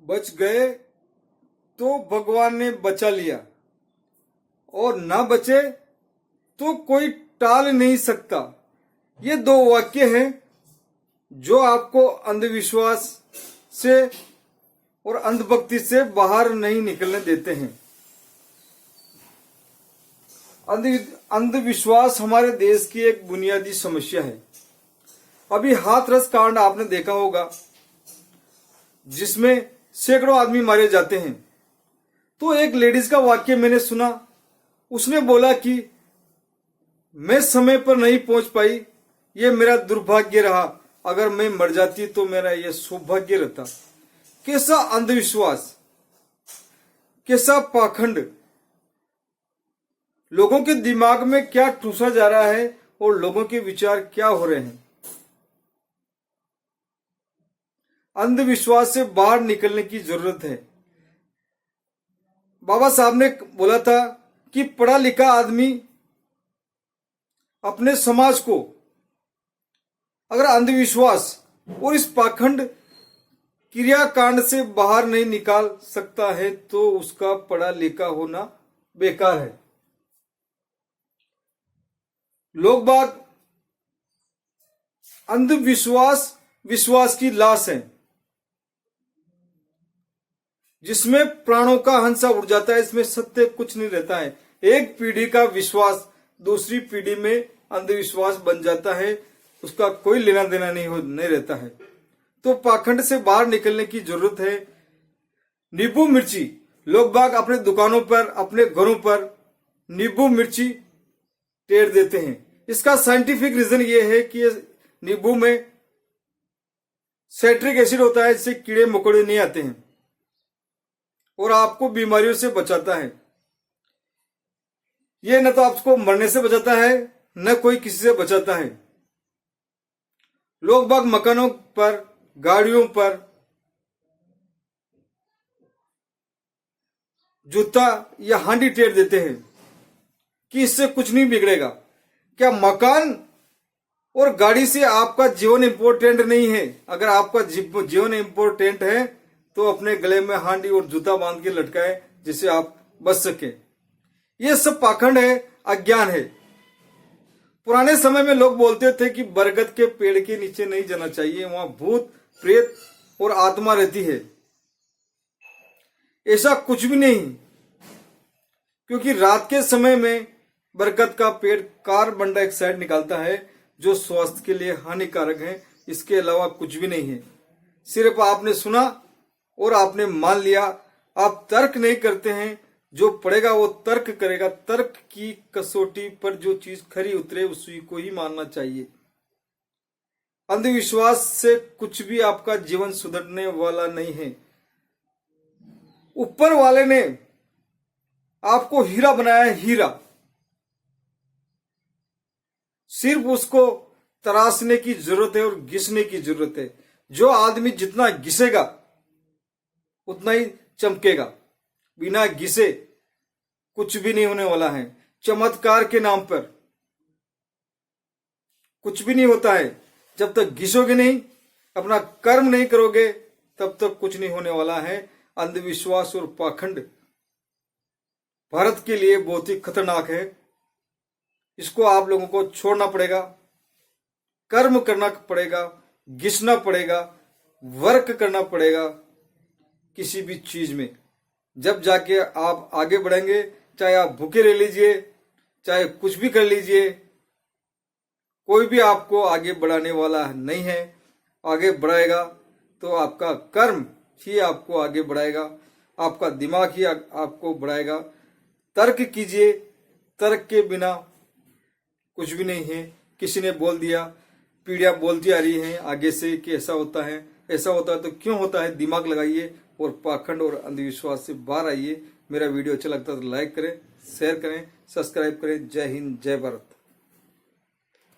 बच गए तो भगवान ने बचा लिया, और ना बचे तो कोई टाल नहीं सकता। ये दो वाक्य हैं जो आपको अंधविश्वास से और अंधभक्ति से बाहर नहीं निकलने देते हैं। अंधविश्वास हमारे देश की एक बुनियादी समस्या है। अभी हाथरस कांड आपने देखा होगा, जिसमें सैकड़ों आदमी मारे जाते हैं। तो एक लेडीज का वाक्य मैंने सुना, उसने बोला कि मैं समय पर नहीं पहुंच पाई, ये मेरा दुर्भाग्य रहा, अगर मैं मर जाती तो मेरा यह सौभाग्य रहता। कैसा अंधविश्वास, कैसा पाखंड, लोगों के दिमाग में क्या ठूसा जा रहा है और लोगों के विचार क्या हो रहे हैं। अंधविश्वास से बाहर निकलने की जरूरत है। बाबा साहब ने बोला था कि पढ़ा लिखा आदमी अपने समाज को अगर अंधविश्वास और इस पाखंड क्रियाकांड से बाहर नहीं निकाल सकता है तो उसका पढ़ा लिखा होना बेकार है। लोग बाग अंधविश्वास विश्वास की लाश है, जिसमें प्राणों का हंसा उड़ जाता है। इसमें सत्य कुछ नहीं रहता है। एक पीढ़ी का विश्वास दूसरी पीढ़ी में अंधविश्वास बन जाता है, उसका कोई लेना देना नहीं रहता है। तो पाखंड से बाहर निकलने की जरूरत है। नींबू मिर्ची, लोग बाग अपने दुकानों पर, अपने घरों पर नींबू मिर्ची टेर देते हैं। इसका साइंटिफिक रीजन ये है कि नींबू में साइट्रिक एसिड होता है, जिससे कीड़े मकोड़े नहीं आते हैं और आपको बीमारियों से बचाता है। ये न तो आपको मरने से बचाता है, न कोई किसी से बचाता है। लोग बाग मकानों पर, गाड़ियों पर जूता या हांडी टेर देते हैं कि इससे कुछ नहीं बिगड़ेगा। क्या मकान और गाड़ी से आपका जीवन इंपॉर्टेंट नहीं है? अगर आपका जीवन इंपॉर्टेंट है तो अपने गले में हांडी और जूता बांध के लटकाए, जिससे आप बच सके। यह सब पाखंड है, अज्ञान है। पुराने समय में लोग बोलते थे कि बरगद के पेड़ के नीचे नहीं जाना चाहिए, वहां भूत प्रेत और आत्मा रहती है। ऐसा कुछ भी नहीं, क्योंकि रात के समय में बरगद का पेड़ कार्बन डाइऑक्साइड निकालता है, जो स्वास्थ्य के लिए हानिकारक है। इसके अलावा कुछ भी नहीं है। सिर्फ आपने सुना और आपने मान लिया। आप तर्क नहीं करते हैं। जो पढ़ेगा वो तर्क करेगा। तर्क की कसौटी पर जो चीज खरी उतरे उसी को ही मानना चाहिए। अंधविश्वास से कुछ भी आपका जीवन सुधरने वाला नहीं है। ऊपर वाले ने आपको हीरा बनाया है, हीरा। सिर्फ उसको तराशने की जरूरत है और घिसने की जरूरत है। जो आदमी जितना घिसेगा उतना ही चमकेगा। बिना घिसे कुछ भी नहीं होने वाला है। चमत्कार के नाम पर कुछ भी नहीं होता है। जब तक घिसोगे नहीं, अपना कर्म नहीं करोगे, तब तक कुछ नहीं होने वाला है। अंधविश्वास और पाखंड भारत के लिए बहुत ही खतरनाक है। इसको आप लोगों को छोड़ना पड़ेगा, कर्म करना पड़ेगा, घिसना पड़ेगा, वर्क करना पड़ेगा किसी भी चीज में। जब जाके आप आगे बढ़ेंगे। चाहे आप भूखे रह लीजिए, चाहे कुछ भी कर लीजिए, कोई भी आपको आगे बढ़ाने वाला नहीं है। आगे बढ़ाएगा तो आपका कर्म ही आपको आगे बढ़ाएगा, आपका दिमाग ही आपको बढ़ाएगा। तर्क कीजिए, तर्क के बिना कुछ भी नहीं है। किसी ने बोल दिया, पीढ़ियां बोलती आ रही हैं आगे से कि ऐसा होता है, ऐसा होता है, तो क्यों होता है? दिमाग लगाइए और पाखंड और अंधविश्वास से बाहर आइए। मेरा वीडियो अच्छा लगता है तो लाइक करें, शेयर करें, सब्सक्राइब करें। जय हिंद, जय भारत।